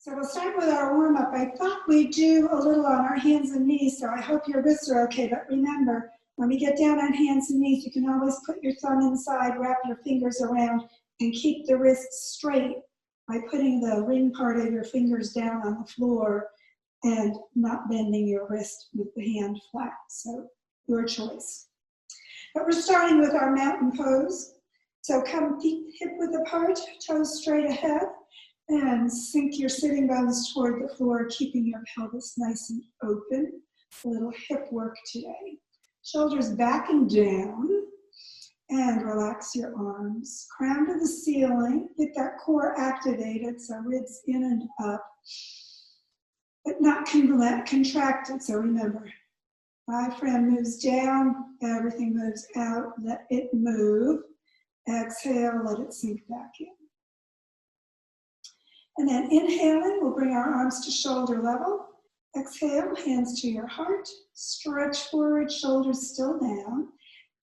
So we'll start with our warm-up. I thought we'd do a little on our hands and knees, so I hope your wrists are okay. But remember, when we get down on hands and knees, you can always put your thumb inside, wrap your fingers around, and keep the wrists straight by putting the ring part of your fingers down on the floor and not bending your wrist with the hand flat. So your choice. But we're starting with our mountain pose. So come feet hip width apart, toes straight ahead, and sink your sitting bones toward the floor, keeping your pelvis nice and open. A little hip work today. Shoulders back and down, and relax your arms. Crown to the ceiling, get that core activated, so ribs in and up, but not contracted, so remember, diaphragm moves down, everything moves out, let it move. Exhale, let it sink back in. And then inhaling, we'll bring our arms to shoulder level. Exhale, hands to your heart. Stretch forward, shoulders still down.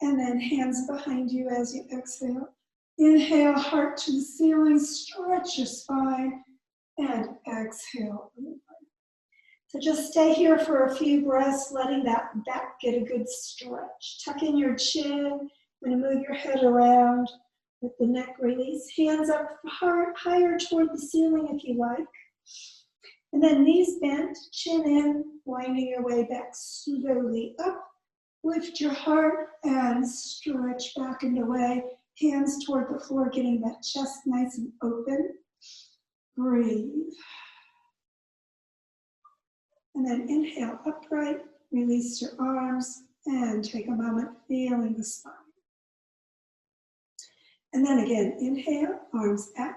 And then hands behind you as you exhale. Inhale, heart to the ceiling, stretch your spine, and exhale. So just stay here for a few breaths, letting that back get a good stretch. Tuck in your chin, you're gonna move your head around. With the neck release, hands up higher toward the ceiling if you like. And then knees bent, chin in, winding your way back slowly up. Lift your heart and stretch back and away. Hands toward the floor, getting that chest nice and open. Breathe. And then inhale upright, release your arms, and take a moment feeling the spine. And then again, inhale, arms out,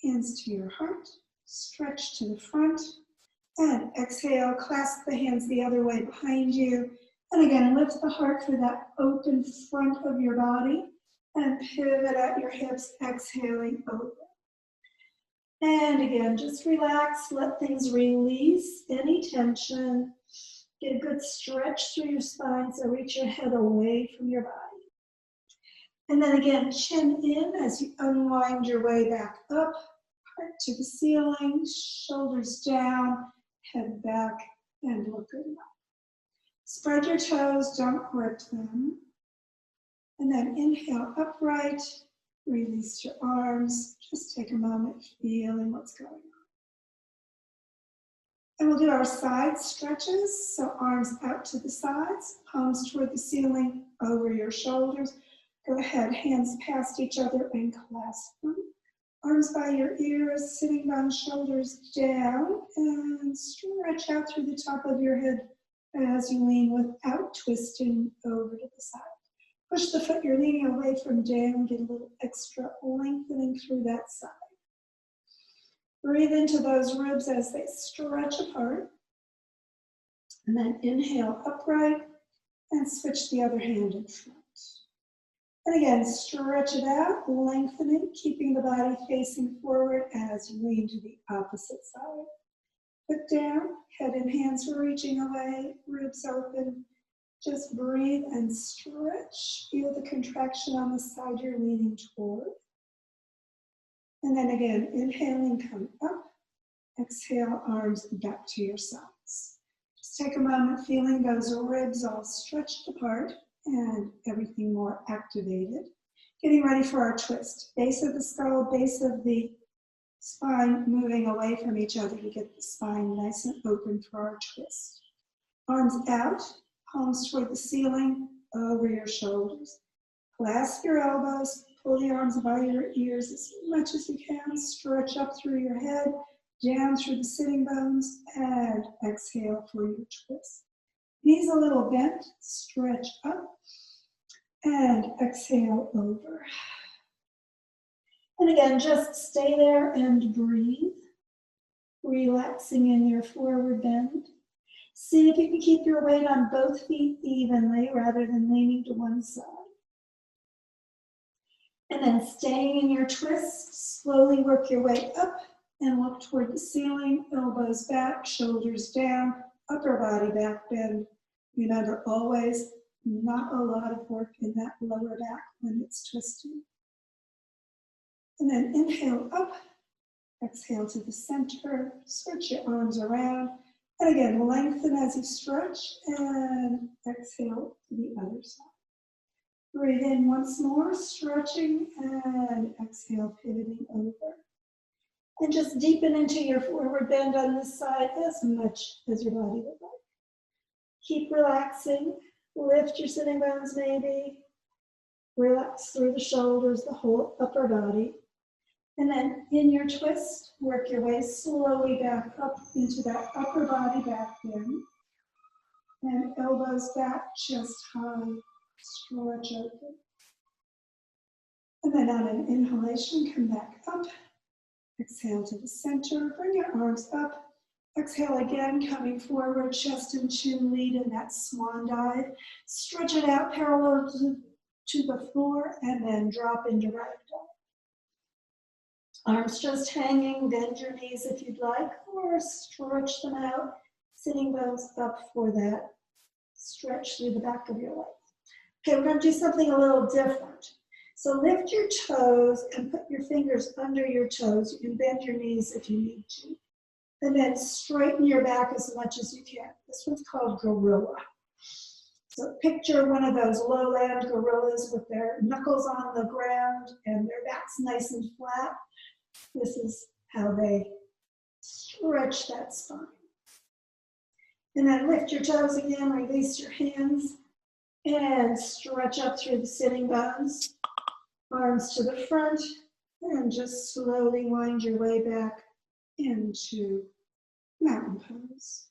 hands to your heart, stretch to the front, and exhale, clasp the hands the other way behind you. And again, lift the heart for that open front of your body, and pivot at your hips, exhaling over. And again, just relax, let things release any tension. Get a good stretch through your spine, so reach your head away from your body. And then again, chin in as you unwind your way back up, heart to the ceiling, shoulders down, head back, and look good enough. Spread your toes, don't grip them. And then inhale upright, release your arms, just take a moment feeling what's going on. And we'll do our side stretches, so arms out to the sides, palms toward the ceiling, over your shoulders. Go ahead, hands past each other and clasp them. Arms by your ears, sitting bones, shoulders down, and stretch out through the top of your head as you lean without twisting over to the side. Push the foot you're leaning away from down, get a little extra lengthening through that side. Breathe into those ribs as they stretch apart. And then inhale upright and switch the other hand in front. And again, stretch it out, lengthening, keeping the body facing forward as you lean to the opposite side. Foot down, head and hands reaching away, ribs open. Just breathe and stretch. Feel the contraction on the side you're leaning toward. And then again, inhaling, come up. Exhale, arms back to your sides. Just take a moment feeling those ribs all stretched apart and everything more activated. Getting ready for our twist. Base of the skull, base of the spine moving away from each other to get the spine nice and open for our twist. Arms out, palms toward the ceiling, over your shoulders. Clasp your elbows, pull the arms by your ears as much as you can. Stretch up through your head, down through the sitting bones, and exhale for your twist. Knees a little bent, stretch up, and exhale over. And again, just stay there and breathe, relaxing in your forward bend. See if you can keep your weight on both feet evenly rather than leaning to one side. And then staying in your twist, slowly work your way up and look toward the ceiling, elbows back, shoulders down, upper body back bend. Remember, always not a lot of work in that lower back when it's twisting. And then inhale up, Exhale to the center, switch your arms around. And again, lengthen as you stretch and exhale to the other side. Breathe in once more, stretching, and exhale, pivoting over. And just deepen into your forward bend on this side as much as your body would like. Keep relaxing. Lift your sitting bones maybe. Relax through the shoulders, the whole upper body. And then in your twist, work your way slowly back up into that upper body back bend. And elbows back, chest high, stretch open. And then on an inhalation, come back up. Exhale to the center, bring your arms up. Exhale again, coming forward, chest and chin lead in that swan dive. Stretch it out parallel to the floor and then drop into ragdoll. Arms just hanging, bend your knees if you'd like, or stretch them out, sitting bones up for that stretch through the back of your legs. Okay, we're going to do something a little different. So lift your toes and put your fingers under your toes. You can bend your knees if you need to. And then straighten your back as much as you can. This one's called gorilla. So picture one of those lowland gorillas with their knuckles on the ground and their backs nice and flat. This is how they stretch that spine. And then lift your toes again, release your hands, and stretch up through the sitting bones. Arms to the front, and just slowly wind your way back into mountain pose.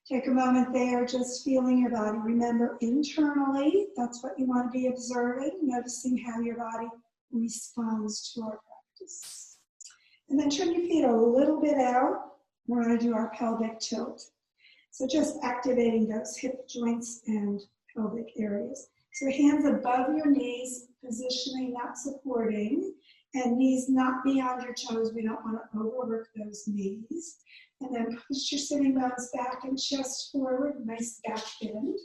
Take a moment there, just feeling your body. Remember, internally, that's what you want to be observing, noticing how your body responds to our practice. And then turn your feet a little bit out. We're going to do our pelvic tilt. So just activating those hip joints and pelvic areas. So hands above your knees, positioning, not supporting, and knees not beyond your toes. We don't want to overwork those knees. And then push your sitting bones back and chest forward, nice back bend.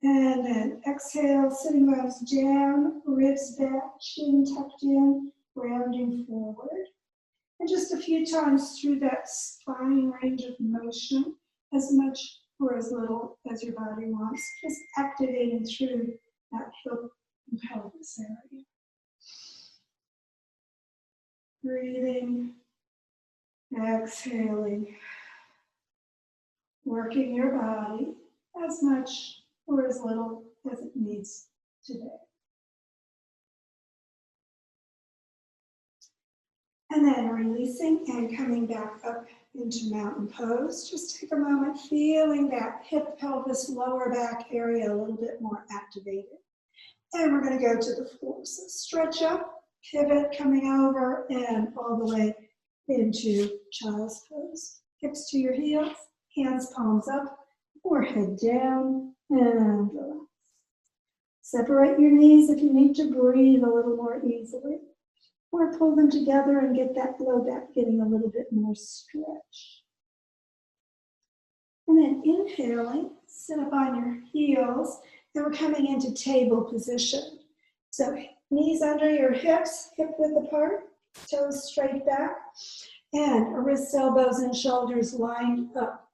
And then exhale, sitting bones down, ribs back, chin tucked in, rounding forward. And just a few times through that spine range of motion, as much or as little as your body wants, just activating through that hip and pelvis area. Breathing, exhaling, working your body as much or as little as it needs today. And then releasing and coming back up into mountain pose. Just take a moment feeling that hip, pelvis, lower back area a little bit more activated. And we're going to go to the floor. So stretch up, pivot, coming over, and all the way into child's pose. Hips to your heels, hands palms up, forehead down, and relax. Separate your knees if you need to breathe a little more easily. Or pull them together and get that low back getting a little bit more stretch. And then inhaling, sit up on your heels, and we're coming into table position. So knees under your hips, hip width apart, toes straight back, and wrists, elbows, and shoulders lined up.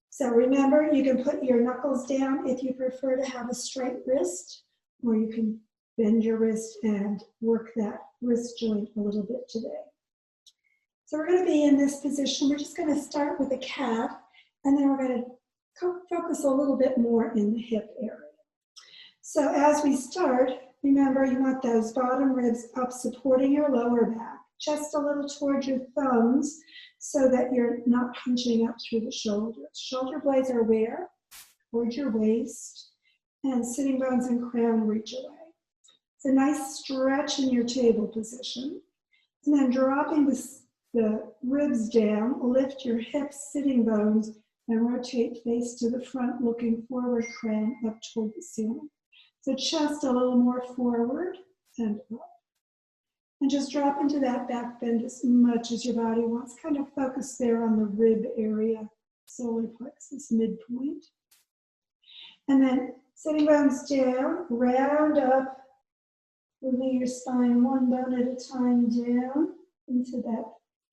So remember, you can put your knuckles down if you prefer to have a straight wrist, or you can bend your wrist and work that wrist joint a little bit today. So we're going to be in this position. We're just going to start with a cat, and then we're going to focus a little bit more in the hip area. So as we start, remember you want those bottom ribs up supporting your lower back, chest a little towards your thumbs so that you're not hunching up through the shoulders. Shoulder blades are where? Towards your waist, and sitting bones and crown reach away. It's a nice stretch in your table position. And then dropping the ribs down, lift your hips, sitting bones, and rotate face to the front, looking forward, crown up toward the ceiling. So chest a little more forward and up. And just drop into that back bend as much as your body wants. Kind of focus there on the rib area, solar plexus, midpoint. And then sitting bones down, round up, moving your spine one bone at a time down. into that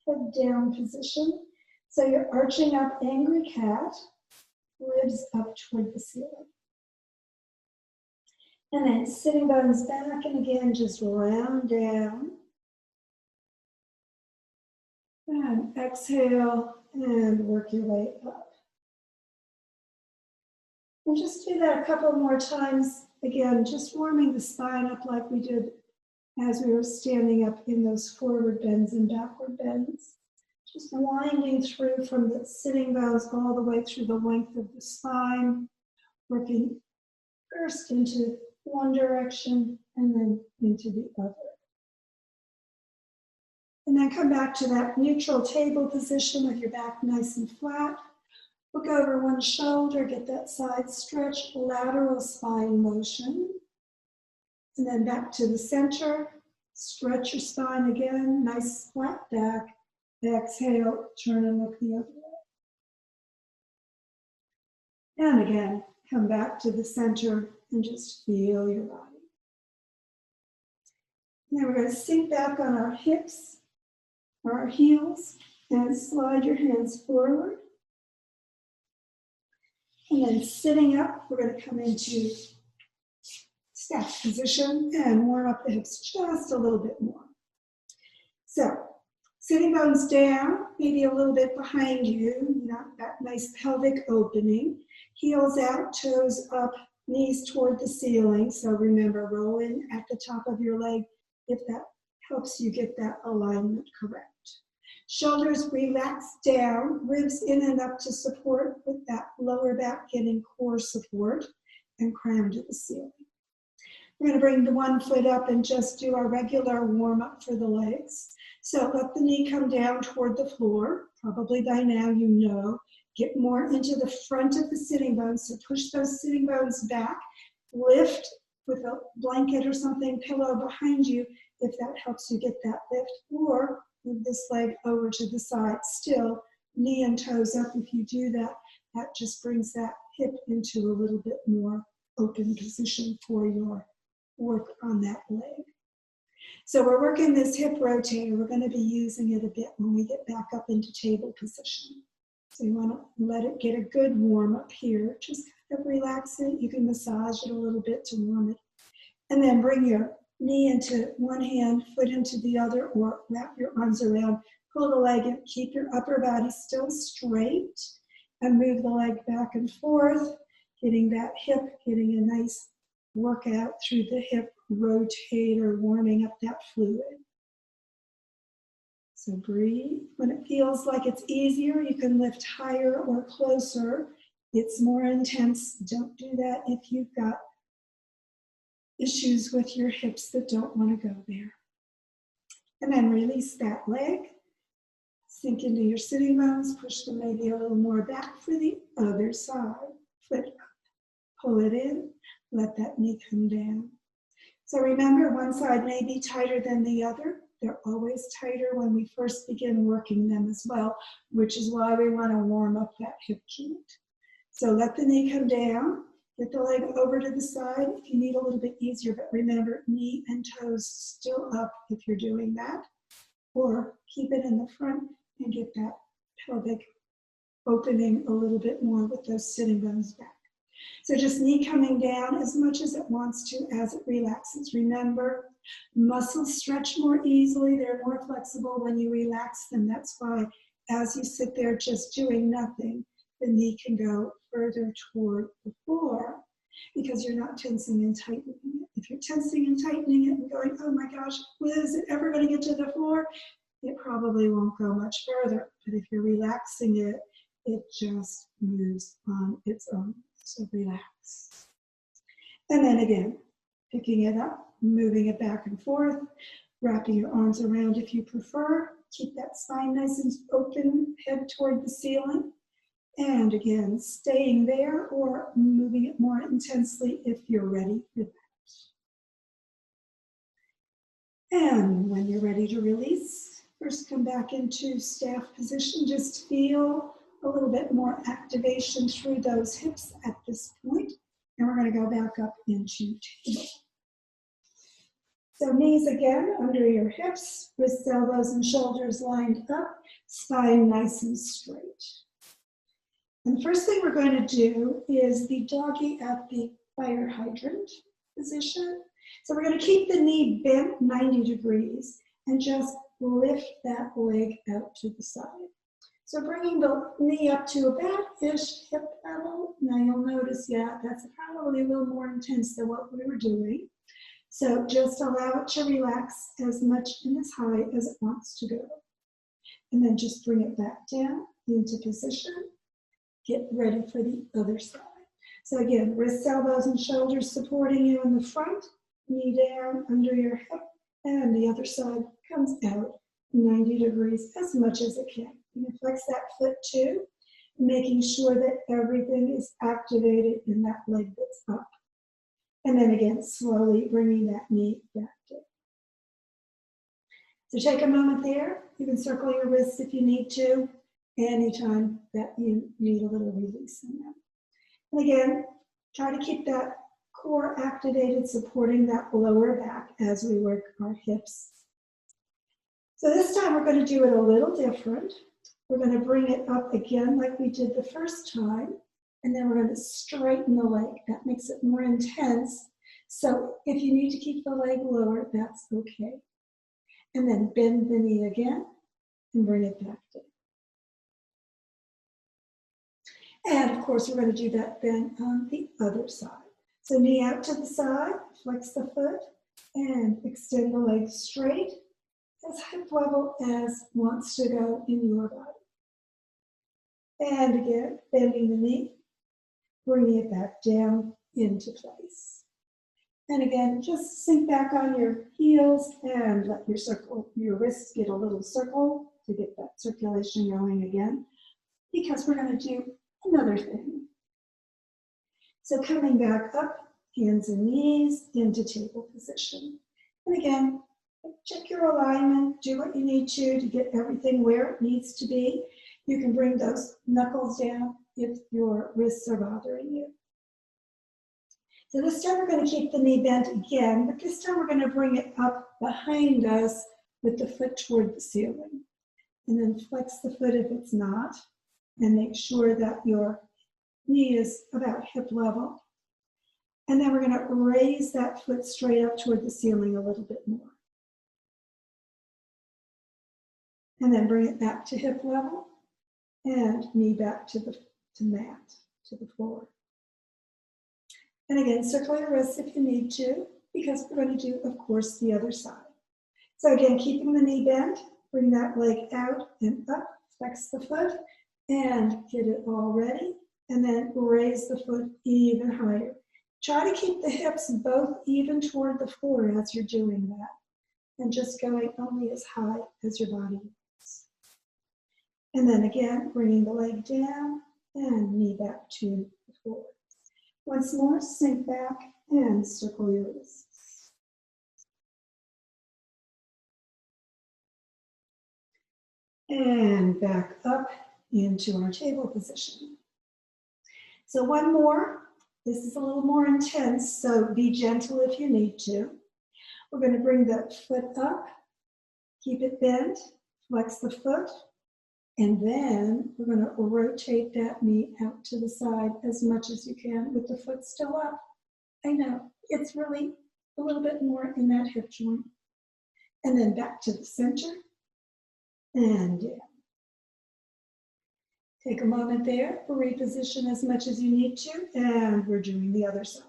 head down position. So you're arching up angry cat, ribs up toward the ceiling. And then sitting bones back, and again, just round down. And exhale, and work your way up. And just do that a couple more times. Again, just warming the spine up like we did as we were standing up in those forward bends and backward bends. Just winding through from the sitting bones all the way through the length of the spine, working first into one direction and then into the other. And then come back to that neutral table position with your back nice and flat. Look over one shoulder, get that side stretch, lateral spine motion. And then back to the center, stretch your spine again, nice flat back. Exhale, turn and look the other way. And again, come back to the center and just feel your body. Now we're going to sink back on our hips, or our heels, and slide your hands forward. And then sitting up, we're going to come into staff position and warm up the hips just a little bit more. So, sitting bones down, maybe a little bit behind you, not that nice pelvic opening. Heels out, toes up, knees toward the ceiling. So remember, roll in at the top of your leg if that helps you get that alignment correct. Shoulders relax down, ribs in and up to support with that lower back getting core support and crown to the ceiling. We're going to bring the one foot up and just do our regular warm up for the legs. So let the knee come down toward the floor. Probably by now you know. Get more into the front of the sitting bones. So push those sitting bones back. Lift with a blanket or something, pillow behind you if that helps you get that lift. Or move this leg over to the side. Still, knee and toes up. If you do that, that just brings that hip into a little bit more open position for your work on that leg. So we're working this hip rotator. We're going to be using it a bit when we get back up into table position. So you want to let it get a good warm up here. Just kind of relax it. You can massage it a little bit to warm it. And then bring your knee into one hand, foot into the other, or wrap your arms around. Pull the leg in. Keep your upper body still straight and move the leg back and forth, getting that hip, getting a nice workout through the hip rotator, warming up that fluid. So breathe. When it feels like it's easier, you can lift higher or closer. It's more intense. Don't do that if you've got issues with your hips that don't want to go there. And then release that leg. Sink into your sitting bones. Push them maybe a little more back for the other side. Foot up. Pull it in. Let that knee come down. So remember, one side may be tighter than the other. They're always tighter when we first begin working them as well, which is why we want to warm up that hip joint. So let the knee come down. Get the leg over to the side if you need a little bit easier, but remember, knee and toes still up if you're doing that. Or keep it in the front and get that pelvic opening a little bit more with those sitting bones back. So just knee coming down as much as it wants to as it relaxes. Remember, muscles stretch more easily. They're more flexible when you relax them. That's why as you sit there just doing nothing, the knee can go further toward the floor because you're not tensing and tightening it. If you're tensing and tightening it and going, oh my gosh, is it ever going to get to the floor? It probably won't go much further. But if you're relaxing it, it just moves on its own. So relax. And then again, picking it up, moving it back and forth, wrapping your arms around if you prefer. Keep that spine nice and open, head toward the ceiling. And again, staying there or moving it more intensely if you're ready for that. And when you're ready to release, first come back into staff position. Just feel a little bit more activation through those hips at this point. And we're going to go back up into table. So knees again under your hips, wrists, elbows, and shoulders lined up, spine nice and straight. And the first thing we're going to do is the doggy at the fire hydrant position. So we're going to keep the knee bent 90 degrees and just lift that leg out to the side. So bringing the knee up to about-ish hip level. Now you'll notice, yeah, that's probably a little more intense than what we were doing. So just allow it to relax as much and as high as it wants to go. And then just bring it back down into position. Get ready for the other side. So again, wrists, elbows, and shoulders supporting you in the front, knee down under your hip, and the other side comes out 90 degrees as much as it can. You can flex that foot too, making sure that everything is activated in that leg that's up. And then again, slowly bringing that knee back down. So take a moment there. You can circle your wrists if you need to, anytime that you need a little release in them. And again, try to keep that core activated, supporting that lower back as we work our hips. So this time we're going to do it a little different. We're going to bring it up again like we did the first time, and then we're going to straighten the leg. That makes it more intense. So if you need to keep the leg lower, that's okay. And then bend the knee again and bring it back down. And of course, we're going to do that then on the other side. So knee out to the side, flex the foot, and extend the leg straight, as hip level as wants to go in your body. And again, bending the knee, bringing it back down into place. And again, just sink back on your heels and let your wrists get a little circle to get that circulation going again, because we're going to do another thing. So coming back up, hands and knees into table position. And again, check your alignment, do what you need to get everything where it needs to be. You can bring those knuckles down if your wrists are bothering you. So this time we're going to keep the knee bent again, but this time we're going to bring it up behind us with the foot toward the ceiling. And then flex the foot if it's not, and make sure that your knee is about hip level. And then we're going to raise that foot straight up toward the ceiling a little bit more. And then bring it back to hip level and knee back to the mat, to the floor. And again, circle your wrists if you need to, because we're going to do, of course, the other side. So again, keeping the knee bent, bring that leg out and up, flex the foot, and get it all ready. And then raise the foot even higher. Try to keep the hips both even toward the floor as you're doing that, and just going only as high as your body is. And then again, bringing the leg down and knee back to the floor. Once more, sink back and circle your wrists. And back up into our table position. So one more. This is a little more intense, so be gentle if you need to. We're going to bring the foot up, keep it bent, flex the foot, and then we're going to rotate that knee out to the side as much as you can with the foot still up. I know, it's really a little bit more in that hip joint. And then back to the center and down. Take a moment there, reposition as much as you need to, and we're doing the other side.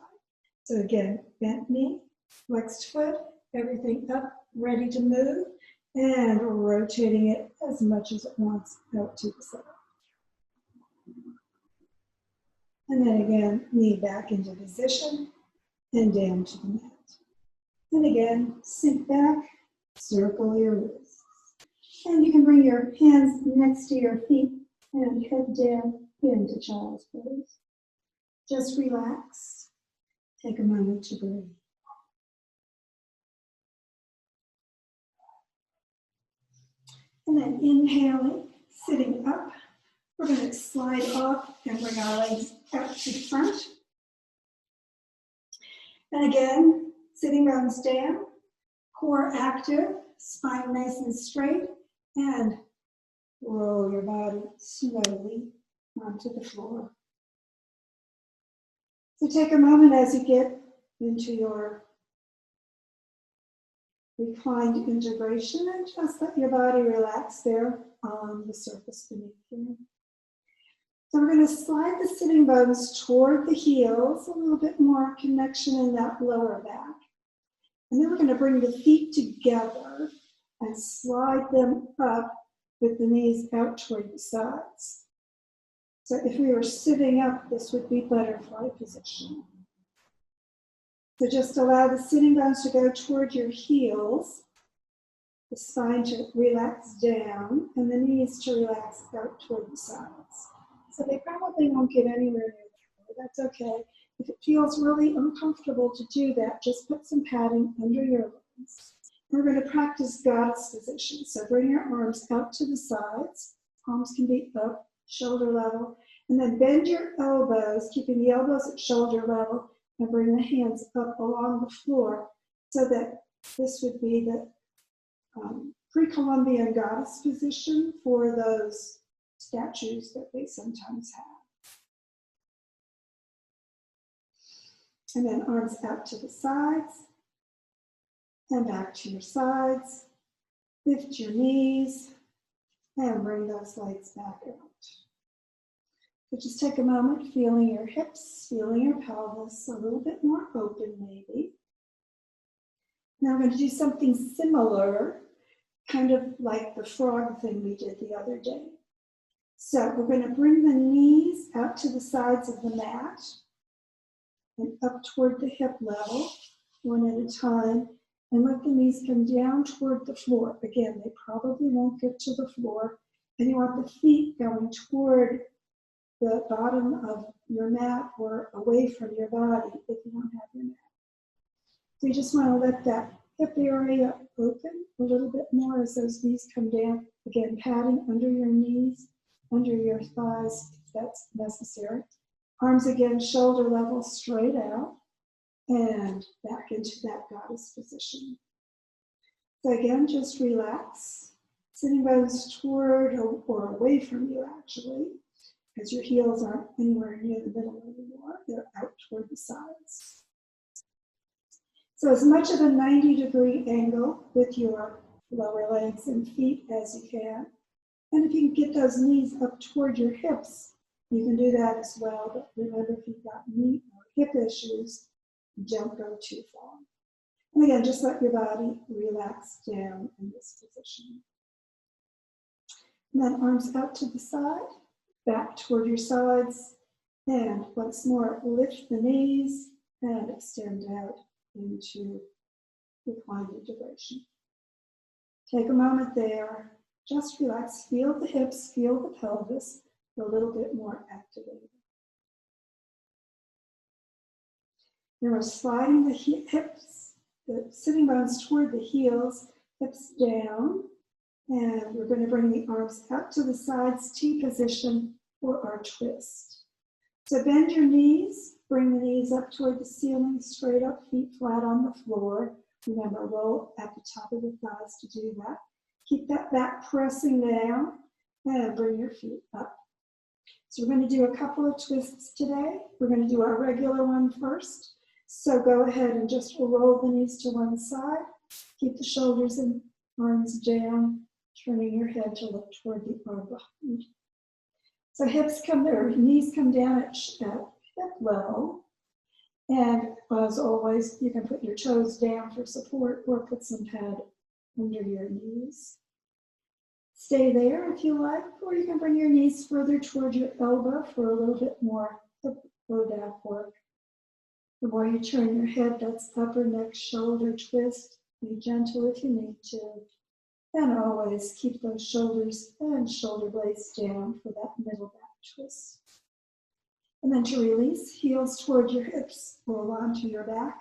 So again, bent knee, flexed foot, everything up, ready to move, and rotating it as much as it wants out to the side. And then again, knee back into position and down to the mat. And again, sink back, circle your wrists. And you can bring your hands next to your feet and head down into child's pose. Just relax. Take a moment to breathe. And then inhaling, sitting up. We're going to slide off and bring our legs out to the front. And again, sitting bones down. Core active, spine nice and straight, and roll your body slowly onto the floor. So take a moment as you get into your reclined integration and just let your body relax there on the surface beneath you. So we're going to slide the sitting bones toward the heels, a little bit more connection in that lower back. And then we're going to bring the feet together and slide them up with the knees out toward the sides. So if we were sitting up, this would be butterfly position. So just allow the sitting bones to go toward your heels, the spine to relax down, and the knees to relax out toward the sides. So they probably won't get anywhere near the floor. That's okay. If it feels really uncomfortable to do that, just put some padding under your legs. We're going to practice goddess position. So bring your arms out to the sides. Palms can be up, shoulder level. And then bend your elbows, keeping the elbows at shoulder level, and bring the hands up along the floor so that this would be the pre-Columbian goddess position for those statues that they sometimes have. And then arms out to the sides and back to your sides. Lift your knees and bring those legs back out. So just take a moment, feeling your hips, feeling your pelvis a little bit more open maybe. Now we're going to do something similar, kind of like the frog thing we did the other day. So we're going to bring the knees out to the sides of the mat and up toward the hip level, one at a time, and let the knees come down toward the floor. Again, they probably won't get to the floor, and you want the feet going toward the bottom of your mat or away from your body if you don't have your mat. So you just want to let that hip area open a little bit more as those knees come down. Again, padding under your knees, under your thighs if that's necessary. Arms again, shoulder level, straight out, and back into that goddess position. So again, just relax. Sitting bones toward or away from you actually, because your heels aren't anywhere near the middle anymore. They're out toward the sides. So as much of a 90-degree angle with your lower legs and feet as you can. And if you can get those knees up toward your hips, you can do that as well. But remember, if you've got knee or hip issues, don't go too far. And again, just let your body relax down in this position. And then arms out to the side, back toward your sides, and once more, lift the knees and extend out into reclined integration. Take a moment there, just relax, feel the hips, feel the pelvis, a little bit more activated. Now we're sliding the hips, the sitting bones toward the heels, hips down, and we're going to bring the arms out to the sides, T position for our twist. So bend your knees, bring the knees up toward the ceiling, straight up, feet flat on the floor. Remember, roll at the top of the thighs to do that. Keep that back pressing down and bring your feet up. So we're going to do a couple of twists today. We're going to do our regular one first. So go ahead and just roll the knees to one side. Keep the shoulders and arms down, turning your head to look toward the arm behind. So hips come there, knees come down at hip level. And as always, you can put your toes down for support or put some pad under your knees. Stay there if you like, or you can bring your knees further toward your elbow for a little bit more low back work. The more you turn your head, that's upper neck, shoulder twist. Be gentle if you need to. And always keep those shoulders and shoulder blades down for that middle back twist. And then to release, heels toward your hips, roll onto your back.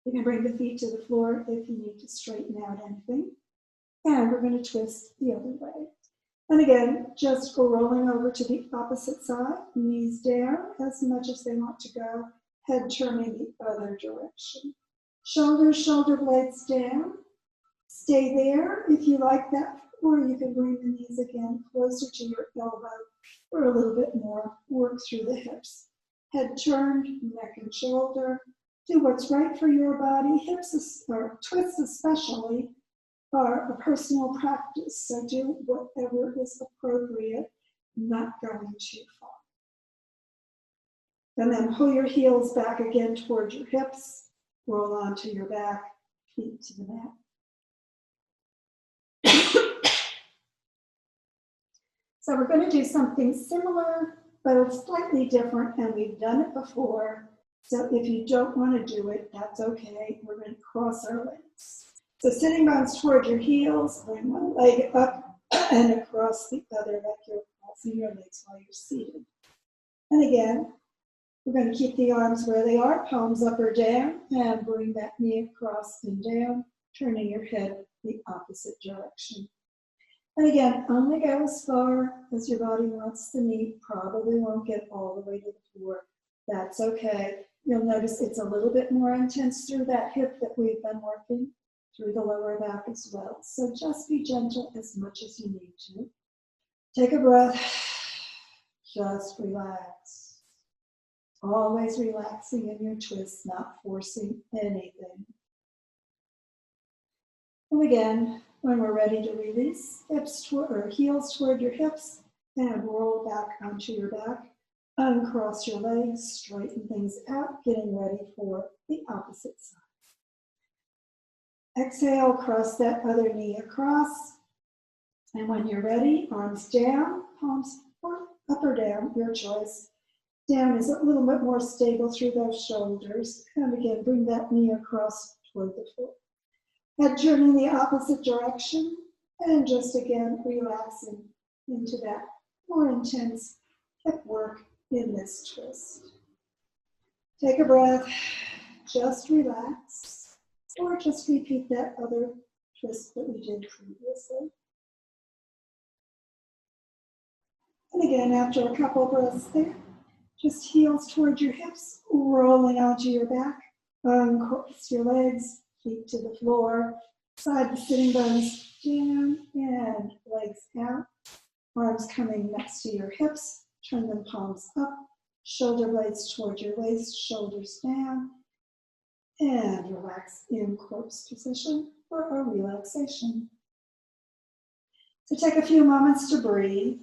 You can bring the feet to the floor if you need to straighten out anything. And we're going to twist the other way. And again, just go rolling over to the opposite side, knees down as much as they want to go, head turning the other direction. Shoulders, shoulder blades down. Stay there if you like that, or you can bring the knees again closer to your elbow for a little bit more work through the hips. Head turned, neck and shoulder. Do what's right for your body. Hips, or twists especially, are a personal practice, so do whatever is appropriate, not going too far. And then pull your heels back again towards your hips, roll onto your back, feet to the mat. So we're going to do something similar, but it's slightly different, and we've done it before. So if you don't want to do it, that's okay. We're going to cross our legs. So sitting bones toward your heels, bring one leg up and across the other like you're crossing your legs while you're seated. And again, we're going to keep the arms where they are, palms up or down, and bring that knee across and down, turning your head the opposite direction. And again, only go as far as your body wants. The knee probably won't get all the way to the floor. That's okay. You'll notice it's a little bit more intense through that hip that we've been working, through the lower back as well. So just be gentle as much as you need to. Take a breath. Just relax. Always relaxing in your twists, not forcing anything. And again, when we're ready to release, heels toward your hips, and roll back onto your back. Uncross your legs, straighten things out, getting ready for the opposite side. Exhale, cross that other knee across. And when you're ready, arms down, palms up or down, your choice. Down is a little bit more stable through those shoulders. And again, bring that knee across toward the floor. Head turning the opposite direction, and just again relaxing into that more intense hip work in this twist. Take a breath, just relax, or just repeat that other twist that we did previously. And again, after a couple breaths there, just heels towards your hips, rolling onto your back, uncross your legs, feet to the floor, side the sitting bones down and legs out. Arms coming next to your hips, turn them palms up, shoulder blades toward your waist, shoulders down, and relax in corpse position for a relaxation. So take a few moments to breathe,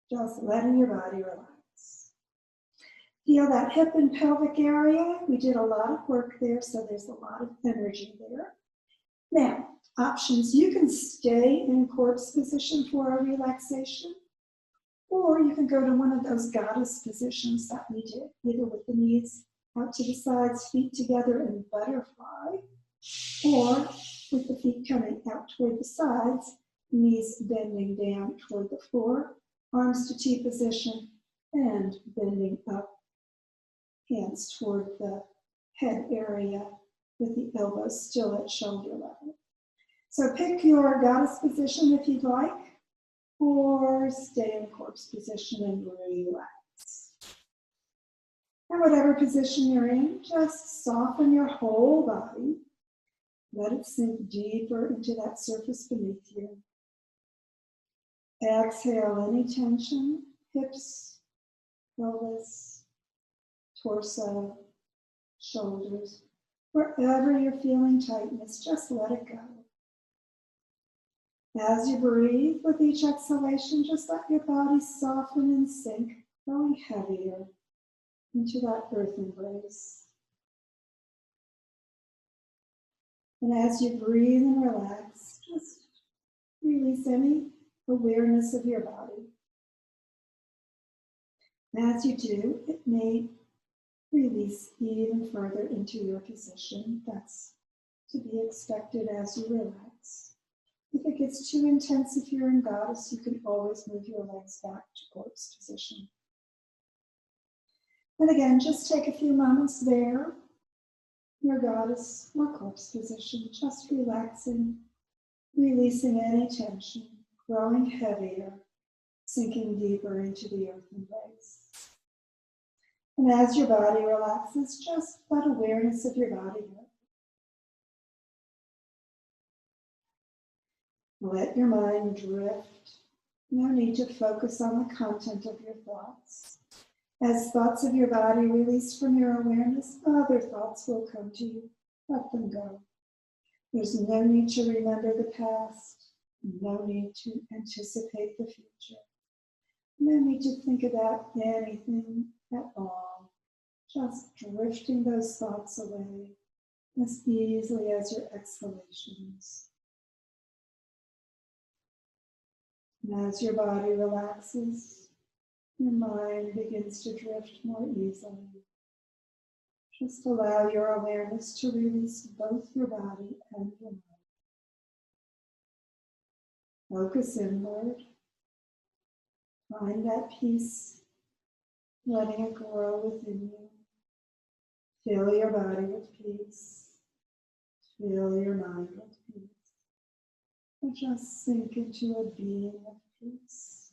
just letting your body relax. Feel that hip and pelvic area. We did a lot of work there, so there's a lot of energy there. Now, options. You can stay in corpse position for a relaxation, or you can go to one of those goddess positions that we did, either with the knees out to the sides, feet together in butterfly, or with the feet coming out toward the sides, knees bending down toward the floor, arms to T position, and bending up, hands toward the head area with the elbows still at shoulder level. So pick your goddess position if you'd like, or stay in corpse position and relax. And whatever position you're in, just soften your whole body. Let it sink deeper into that surface beneath you. Exhale any tension, hips, pelvis, torso, shoulders. Wherever you're feeling tightness, just let it go. As you breathe with each exhalation, just let your body soften and sink, growing heavier into that earth embrace. And as you breathe and relax, just release any awareness of your body. As you do, it may release even further into your position. That's to be expected as you relax. If it gets too intense, if you're in goddess, you can always move your legs back to corpse position. And again, just take a few moments there, your goddess or corpse position, just relaxing, releasing any tension, growing heavier, sinking deeper into the earth embrace. And as your body relaxes, just let awareness of your body Let your mind drift. No need to focus on the content of your thoughts. As thoughts of your body release from your awareness, other thoughts will come to you. Let them go. There's no need to remember the past. No need to anticipate the future. No need to think about anything at all. Just drifting those thoughts away as easily as your exhalations. And as your body relaxes, your mind begins to drift more easily. Just allow your awareness to release both your body and your mind. Focus inward. Find that peace, letting it grow within you. Fill your body with peace. Fill your mind with peace. And just sink into a being of peace.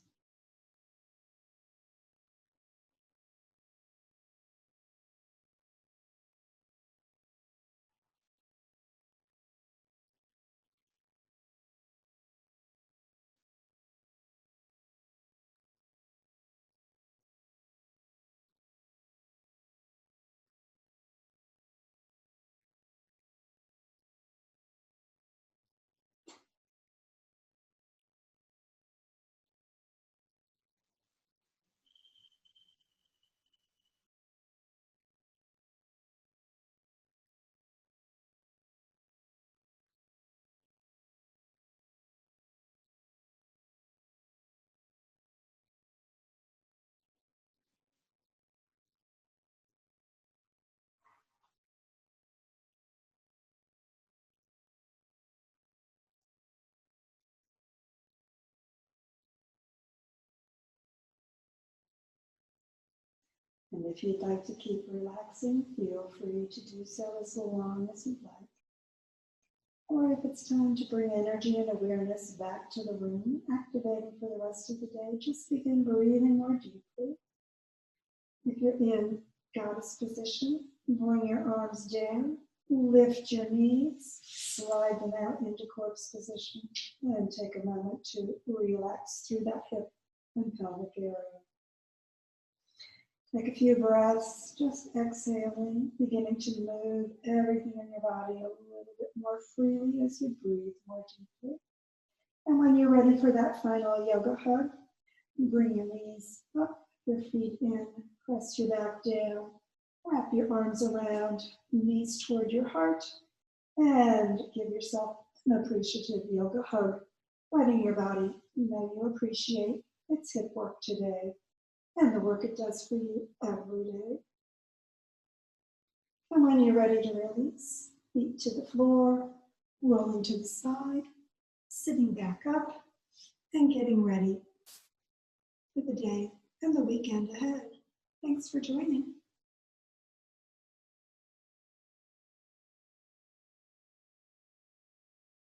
And if you'd like to keep relaxing, feel free to do so as long as you'd like. Or if it's time to bring energy and awareness back to the room, activating for the rest of the day, just begin breathing more deeply. If you're in goddess position, bring your arms down, lift your knees, slide them out into corpse position, and take a moment to relax through that hip and pelvic area. Take a few breaths, just exhaling, beginning to move everything in your body a little bit more freely as you breathe more deeply. And when you're ready for that final yoga hug, bring your knees up, your feet in, press your back down, wrap your arms around, knees toward your heart, and give yourself an appreciative yoga hug, letting your body know you appreciate its hip work today and the work it does for you every day. And when you're ready to release, feet to the floor, rolling to the side, sitting back up, and getting ready for the day and the weekend ahead. Thanks for joining.